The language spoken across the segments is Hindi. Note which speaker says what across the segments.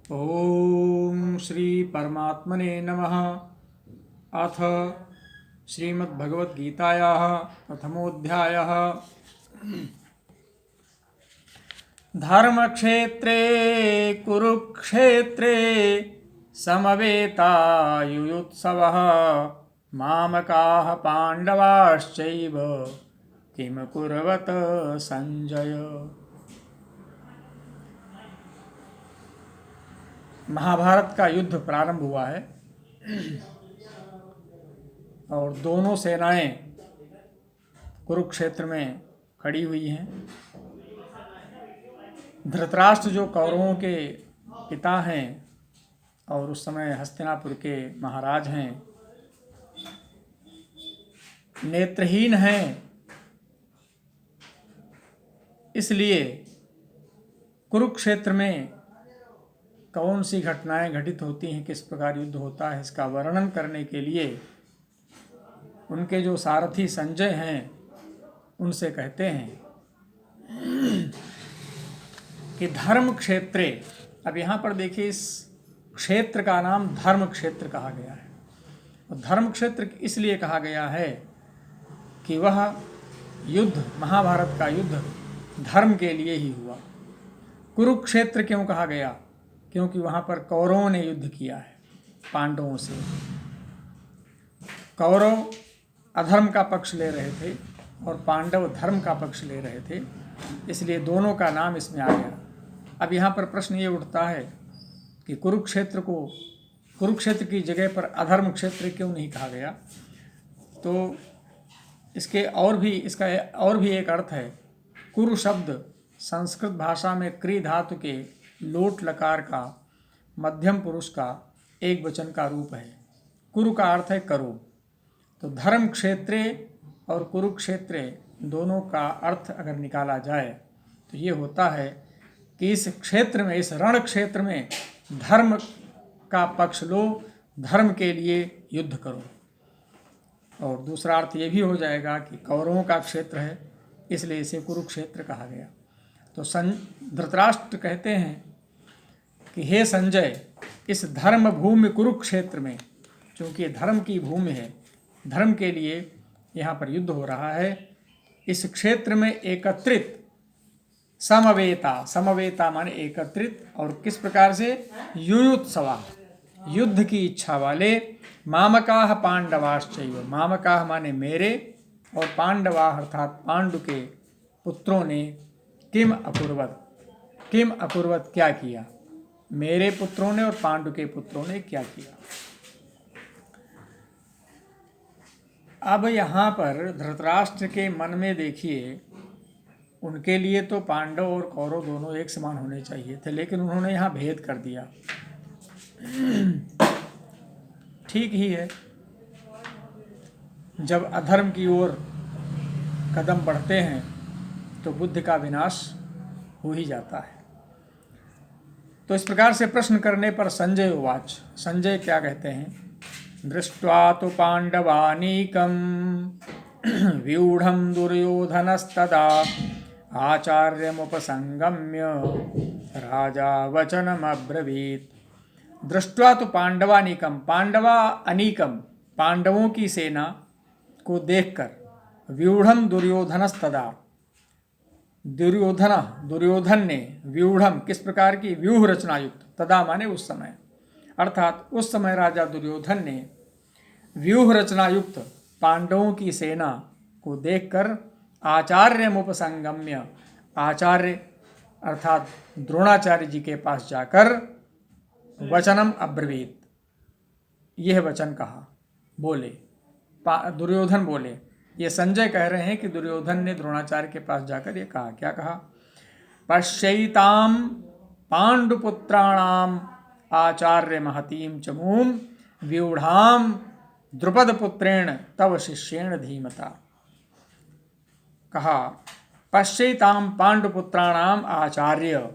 Speaker 1: ओम श्री परमात्मने नमः। अथ श्रीमद्भगवद्गीतायाः प्रथमोऽध्यायः। धर्मक्षेत्रे कुरुक्षेत्रे समवेतायुयुत्सवः मामकाः पाण्डवाश्चैव किम कुर्वत संजय। महाभारत का युद्ध प्रारंभ हुआ है और दोनों सेनाएं कुरुक्षेत्र में खड़ी हुई हैं। धृतराष्ट्र जो कौरवों के पिता हैं और उस समय हस्तिनापुर के महाराज हैं, नेत्रहीन हैं, इसलिए कुरुक्षेत्र में कौन सी घटनाएं घटित होती हैं, किस प्रकार युद्ध होता है, इसका वर्णन करने के लिए उनके जो सारथी संजय हैं उनसे कहते हैं कि धर्म क्षेत्रे। अब यहाँ पर देखिए, इस क्षेत्र का नाम धर्म क्षेत्र कहा गया है। और धर्म क्षेत्र इसलिए कहा गया है कि वह युद्ध, महाभारत का युद्ध धर्म के लिए ही हुआ। कुरुक्षेत्र क्यों कहा गया? क्योंकि वहाँ पर कौरवों ने युद्ध किया है पांडवों से। कौरव अधर्म का पक्ष ले रहे थे और पांडव धर्म का पक्ष ले रहे थे, इसलिए दोनों का नाम इसमें आ गया। अब यहाँ पर प्रश्न ये उठता है कि कुरुक्षेत्र की जगह पर अधर्म क्षेत्र क्यों नहीं कहा गया? तो इसका और भी एक अर्थ है। कुरु शब्द संस्कृत भाषा में क्री धातु के लोट लकार का मध्यम पुरुष का एक वचन का रूप है। कुरु का अर्थ है करो। तो धर्म क्षेत्रे और कुरुक्षेत्रे दोनों का अर्थ अगर निकाला जाए तो ये होता है कि इस क्षेत्र में, इस रण क्षेत्र में धर्म का पक्ष लो, धर्म के लिए युद्ध करो। और दूसरा अर्थ ये भी हो जाएगा कि कौरवों का क्षेत्र है, इसलिए इसे कुरुक्षेत्र कहा गया। तो धृतराष्ट्र कहते हैं कि हे संजय, इस धर्म भूमि कुरुक्षेत्र में, चूँकि ये धर्म की भूमि है, धर्म के लिए यहाँ पर युद्ध हो रहा है, इस क्षेत्र में एकत्रित समवेता माने एकत्रित, और किस प्रकार से? युयुत्सवा, युद्ध की इच्छा वाले, मामकाः पांडवाश्चैव, मामकाः माने मेरे, और पांडवाः अर्थात पांडु के पुत्रों ने किम अकुर्वत क्या किया? मेरे पुत्रों ने और पांडु के पुत्रों ने क्या किया? अब यहाँ पर धृतराष्ट्र के मन में देखिए, उनके लिए तो पांडव और कौरव दोनों एक समान होने चाहिए थे, लेकिन उन्होंने यहाँ भेद कर दिया। ठीक ही है, जब अधर्म की ओर कदम बढ़ते हैं तो बुद्धि का विनाश हो ही जाता है। तो इस प्रकार से प्रश्न करने पर संजय उवाच, संजय क्या कहते हैं? दृष्ट्वा तु पांडवानीकं व्यूढ़ं दुर्योधनस्तदा आचार्यमुपसंगम्य राजा वचनमब्रवीत्। दृष्ट्वा तु पांडवानीकं, पांडवा अनीकम, पांडवों की सेना को देखकर, व्यूढ़ं दुर्योधनस्तदा, दुर्योधन ने, व्यूढ़म किस प्रकार की? व्यूह रचना युक्त, तदा माने उस समय, अर्थात उस समय राजा दुर्योधन ने व्यूह रचना युक्त पांडवों की सेना को देखकर आचार्यमुपसंगम्य, आचार्य अर्थात द्रोणाचार्य जी के पास जाकर वचनम अब्रवीत, यह वचन कहा, बोले। दुर्योधन बोले, ये संजय कह रहे हैं कि दुर्योधन ने द्रोणाचार्य के पास जाकर ये कहा। क्या कहा? पश्यैताम पांडुपुत्राणाम आचार्य महतीम चमूम व्यूढ़ाम द्रुपदपुत्रेण तव शिष्येण धीमता। कहा पश्यैताम पांडुपुत्राणाम आचार्य,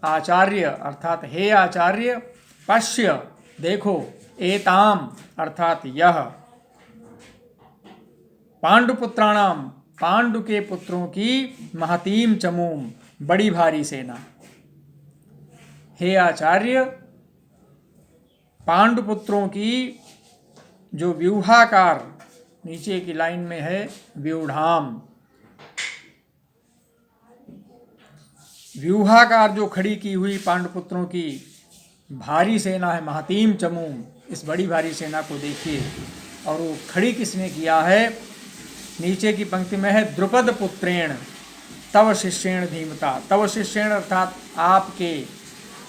Speaker 1: आचार्य अर्थात हे आचार्य, पश्य देखो, एताम अर्थात यह, पांडुपुत्राणाम पांडु के पुत्रों की, महतीम चमूम बड़ी भारी सेना। हे आचार्य, पांडुपुत्रों की जो व्यूहाकार, नीचे की लाइन में है व्यूढ़ाम, व्यूहाकार जो खड़ी की हुई पांडुपुत्रों की भारी सेना है, महतीम चमूम, इस बड़ी भारी सेना को देखिए। और वो खड़ी किसने किया है? नीचे की पंक्ति में है द्रुपद पुत्रेण तव शिष्येण धीमता। तव शिष्येण अर्थात आपके,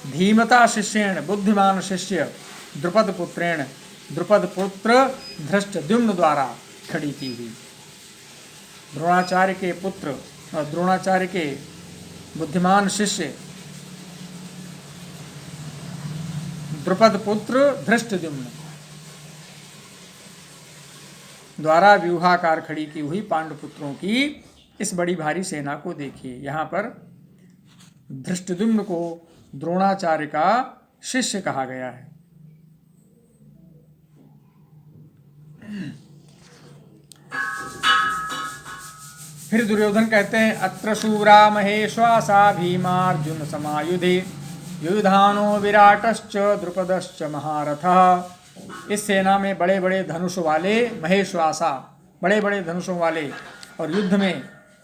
Speaker 1: धीमता शिष्येण बुद्धिमान शिष्य, द्रुपद पुत्रेण द्रुपद पुत्र धृष्टद्युम्न द्वारा खड़ी की हुई। द्रोणाचार्य के पुत्र और द्रोणाचार्य के बुद्धिमान शिष्य द्रुपद पुत्र धृष्टद्युम्न द्वारा व्यूहाकार खड़ी की हुई पांडुपुत्रों की इस बड़ी भारी सेना को देखिए। यहाँ पर धृष्टद्युम्न को द्रोणाचार्य का शिष्य कहा गया है। फिर दुर्योधन कहते हैं अत्र शूरा महेश्वासा भीमार्जुन समायुधे युधानो विराटश्च द्रुपदश्च महारथः। इस सेना में बड़े बड़े धनुष वाले महेश्वासा, बड़े बड़े धनुषों वाले, और युद्ध में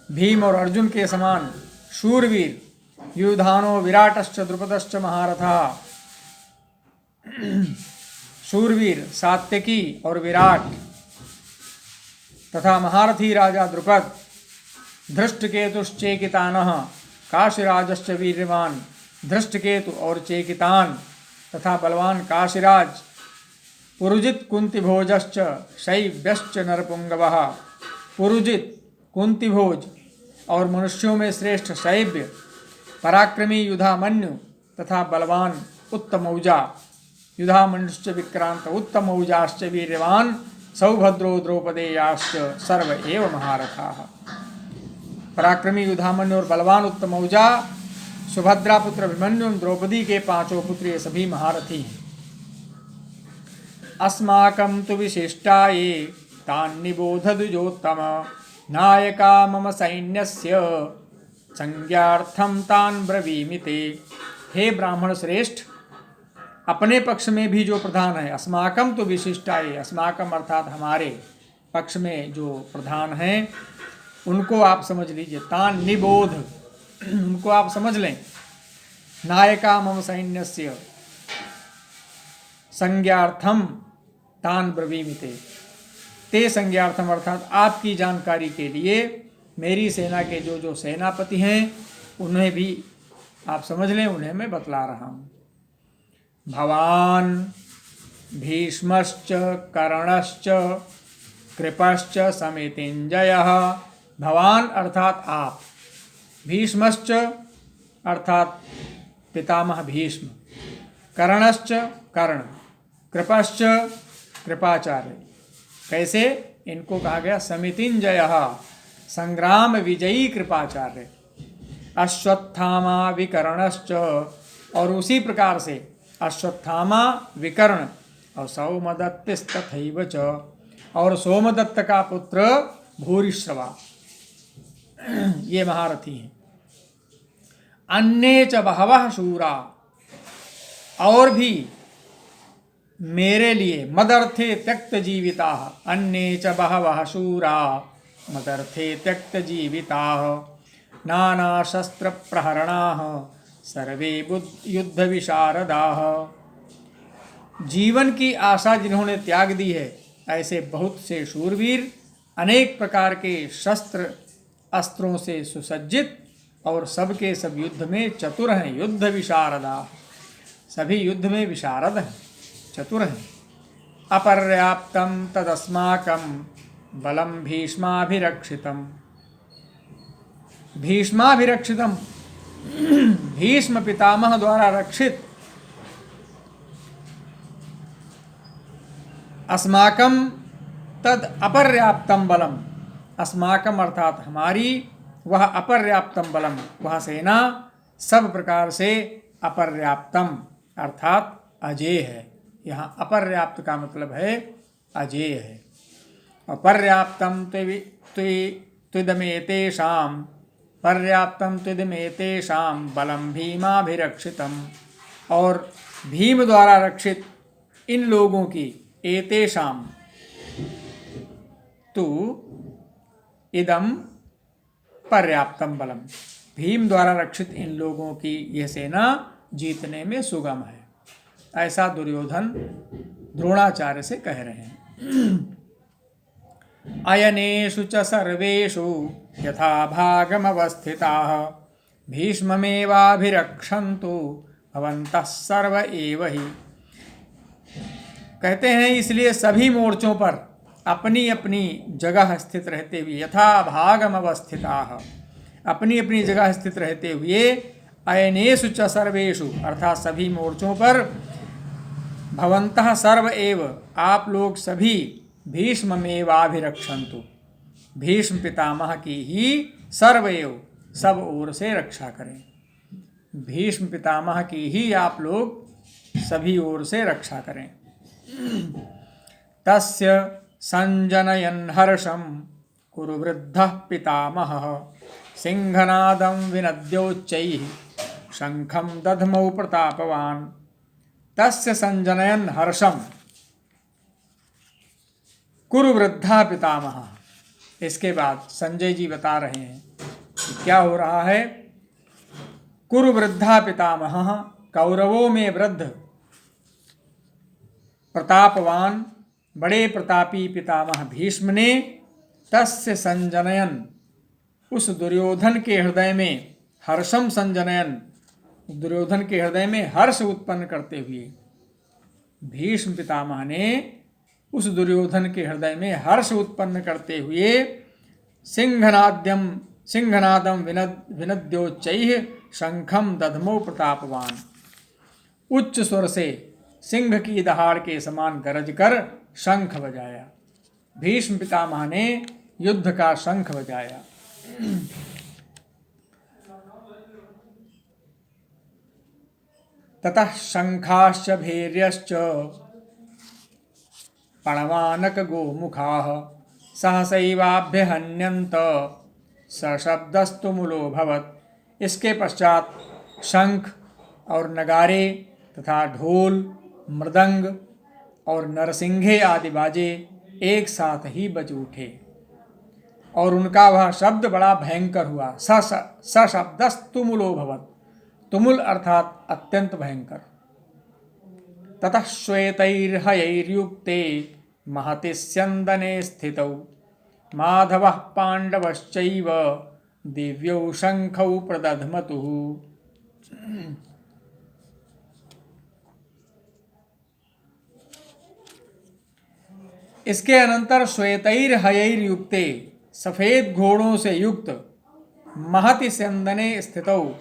Speaker 1: भीम और अर्जुन के समान शूरवीर युधानो विराटश्च द्रुपदश्च महारथः। शूरवीर सात्यकी और विराट तथा महारथी राजा द्रुपद, धृष्टकेतुश्चेकितानः काशीराजश्च वीर्यवान। धृष्टकेतु और चेकितान तथा बलवान काशीराज, पुरुजित कुंतीभोजश्च शैव्यश्च नरपुंगवः। पुरुजित कुंतीभोज और मनुष्यों में श्रेष्ठ शैव्य, पराक्रमी युधामन्यु तथा बलवान उत्तमौजा। युधामन्युश्च विक्रांत उत्तमौजाश्च वीर्यवान सौभद्रो द्रौपदेयाश्च सर्व एव महारथाः। पराक्रमी युधामन्यु और बलवान उत्तमौजा, सुभद्रा पुत्र अभिमन्यु, द्रौपदी के पांचों पुत्र, ये सभी महारथी हैं। अस्माकं तु विशिष्टाये तान् निबोध द्विजोत्तम नायका मम सैन्यस्य संज्ञार्थं तान् ब्रवीमि ते। हे ब्राह्मण श्रेष्ठ, अपने पक्ष में भी जो प्रधान है, अस्माकं तो विशिष्टाये, अस्माकं अर्थात हमारे पक्ष में जो प्रधान हैं उनको आप समझ लीजिए। तान निबोध, उनको आप समझ लें। नायका मम सैन्यस्य संज्ञार्थम तान ब्रवीमिते। ते संज्ञार्थम अर्थात आपकी जानकारी के लिए मेरी सेना के जो जो सेनापति हैं उन्हें भी आप समझ लें, उन्हें मैं बतला रहा हूँ। भवान भीष्मश्च कर्णश्च कृपश्च समितिञ्जयः। भवान अर्थात आप, भीष्मश्च अर्थात पितामह भीष्म, कर्णश्च कर्ण, कृपश्च कृपाचार्य। कैसे इनको कहा गया? समितिञ्जयः, संग्राम विजयी कृपाचार्य। अश्वत्थामा विकर्णश्च, और उसी प्रकार से अश्वत्थामा विकर्ण और सौमदत्तिस्तथैव च, और सोमदत्त का पुत्र भूरिश्रवा, ये महारथी हैं। अन्ये च बहवः शूरा, और भी मेरे लिए मदर्थे त्यक्त जीविता। अन्ये च बहवः शूरा मदर्थे त्यक्त जीविता नाना शस्त्र प्रहरणाः सर्वे युद्ध विशारदाः। जीवन की आशा जिन्होंने त्याग दी है, ऐसे बहुत से शूरवीर अनेक प्रकार के शस्त्र अस्त्रों से सुसज्जित और सबके सब युद्ध में चतुर हैं। युद्ध विशारदा, सभी युद्ध में विशारद हैं, चतुर हैं। अपर्याप्तम तदस्माकं बलम भीष्माभिरक्षितम। भीष्माभिरक्षितम, भीष्म पितामह द्वारा रक्षित। अस्माकं तद अपर्याप्तम बलम, अस्माकम अर्थात हमारी, वह अपर्याप्तम बलम, वह सेना सब प्रकार से अपर्याप्तम अर्थात अजेय है। यहाँ अपर्याप्त का मतलब है अजेय है। अपर्याप्तम त्विदमेतेषां, पर्याप्तम त्विदमेतेषां बलम भीमाभिरक्षितम, और भीम द्वारा रक्षित इन लोगों की, एतेषाम तु इदम पर्याप्तम बलम, भीम द्वारा रक्षित इन लोगों की यह सेना जीतने में सुगम है। ऐसा दुर्योधन द्रोणाचार्य से कह रहे हैं। अयनेषु च सर्वेषु यथा भागमवस्थिताः भीष्ममेवाभिरक्षन्तु भवन्तः सर्व एव हि। कहते हैं इसलिए सभी मोर्चों पर अपनी अपनी जगह स्थित रहते हुए, यथा भागमवस्थिताः, अपनी अपनी जगह स्थित रहते हुए, अयनेषु च सर्वेषु अर्थात सभी मोर्चों पर, भवन्तः सर्व एव आप लोग सभी, भीष्ममेवाभिरक्षन्तु भीष्म पितामह की ही सर्वएव सब ओर से रक्षा करें। भीष्म पितामह की ही आप लोग सभी ओर से रक्षा करें। तस्य संजनयन् हर्षं कुरु वृद्धः पितामहः सिंहनादं विनद्योच्चैः शंखं दध्मौ प्रतापवान्। तस्य संजनयन् हर्षम कुरु वृद्धा पितामह। इसके बाद संजय जी बता रहे हैं कि क्या हो रहा है। कुरु वृद्धा पितामह, कौरवों में वृद्ध प्रतापवान बड़े प्रतापी पितामह भीष्म ने, तस्य संजनयन उस दुर्योधन के हृदय में, हर्षम संजनयन दुर्योधन के हृदय में हर्ष उत्पन्न करते हुए, भीष्म पितामह ने उस दुर्योधन के हृदय में हर्ष उत्पन्न करते हुए, सिंहनादम विनद्योच्चैः शंखम दध्मौ प्रतापवान, उच्च स्वर से सिंह की दहाड़ के समान गरज कर शंख बजाया। भीष्म पितामह ने युद्ध का शंख बजाया। ततः शंखाश्च भैर्यश्च पणवानक गोमुखाः सहसैवाभ्यहन्यन्त सशब्दस्तुमुलोऽभवत्। इसके पश्चात शंख और नगारे तथा ढोल, मृदंग और नरसिंघे आदि बाजे एक साथ ही बज उठे और उनका वह शब्द बड़ा भयंकर हुआ। सशब्दस्तुमुलोऽभवत्, तुमुल अर्थात अत्यंत भयंकर। ततः श्वेतैर्हयैर्युक्ते महति स्यन्दने स्थितौ माधवः पाण्डवश्चैव दिव्यौ शंखौ प्रदध्मतुः। इसके अनंतर श्वेतैर्हयैर्युक्ते सफेद घोड़ों से युक्त, महति स्यन्दने स्थितौ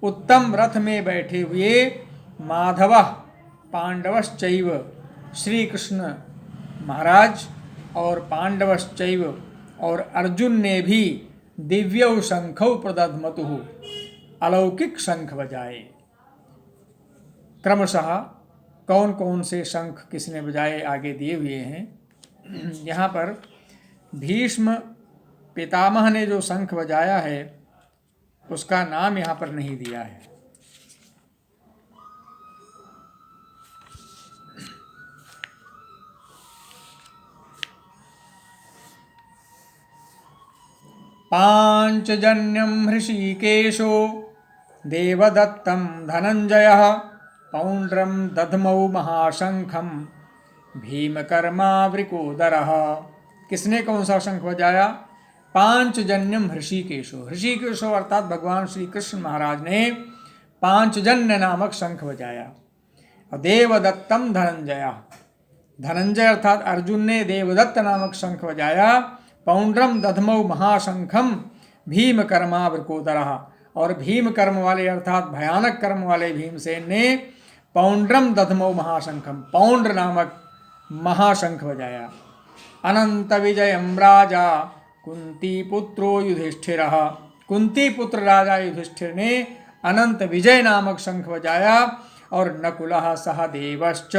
Speaker 1: उत्तम रथ में बैठे हुए, माधवः पांडवश्चैव श्री कृष्ण महाराज और पांडवश्चैव और अर्जुन ने भी दिव्यौ शंखौ प्रदध्मतुः अलौकिक शंख बजाए। क्रमशः कौन कौन से शंख किसने बजाए आगे दिए हुए हैं। यहाँ पर भीष्म पितामह ने जो शंख बजाया है उसका नाम यहाँ पर नहीं दिया है। पांचजन्यं हृषीकेशो देवदत्तं धनंजयः पौंड्रं दध्मौ महाशंखं भीमकर्मावृकोदरः। किसने कौन सा शंख बजाया? पांचजन्यम हृषीकेशो। हृषीकेशो अर्थात भगवान श्री कृष्ण महाराज ने पांचजन्य नामक शंख बजाया। और देवदत्तम धनंजय, धनंजय अर्थात अर्जुन ने देवदत्त नामक शंख बजाया। पौंड्रम दध्मौ महाशंखम भीमकर्मावृकोदरः, और भीम कर्म वाले अर्थात भयानक कर्म वाले भीमसेन ने पौंड्रम दध्मौ महाशंखम, पौंड्र नामक महाशंख बजाया। अनंत विजयम राजा कुंती पुत्रो युधिष्ठिरः, कुंती पुत्र राजा युधिष्ठिर ने अनंत विजय नामक शंख बजाया। और नकुलः सहदेवश्च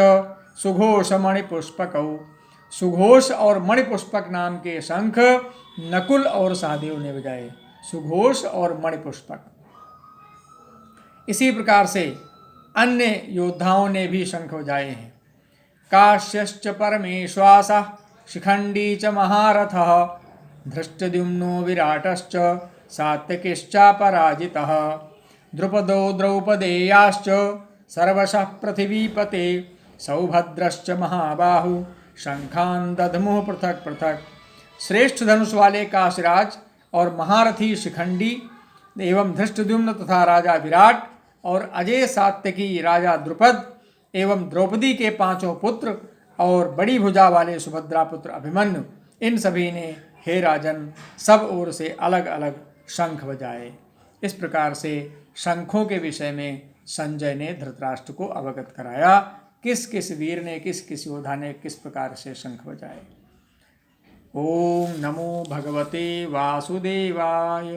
Speaker 1: सुघोष मणिपुष्पकौ, सुघोष और मणिपुष्पक नाम के शंख नकुल और सहदेव ने बजाए। सुघोष और मणिपुष्पक। इसी प्रकार से अन्य योद्धाओं ने भी शंख बजाए हैं। काश्यश्च परमेश्वासः शिखण्डी च महारथः धृष्टद्युम्नो विराटश्च सात्यकिश्चापराजितः द्रुपदो द्रौपदेयाश्च सर्वशः पृथिवीपते सौभद्रश्च महाबाहु शंखान दधमुः पृथक पृथक। श्रेष्ठ धनुष वाले काशीराज और महारथी शिखंडी एवं धृष्टद्युम्न तथा राजा विराट और अजय सात्यकी राजा द्रुपद एवं द्रौपदी के पांचों पुत्र और बड़ी भुजा वाले सुभद्रा पुत्र अभिमन्यु, इन सभी ने हे राजन सब ओर से अलग अलग शंख बजाए। इस प्रकार से शंखों के विषय में संजय ने धृतराष्ट्र को अवगत कराया, किस किस वीर ने किस किस योद्धा ने किस प्रकार से शंख बजाए। ओम नमो भगवते वासुदेवाय।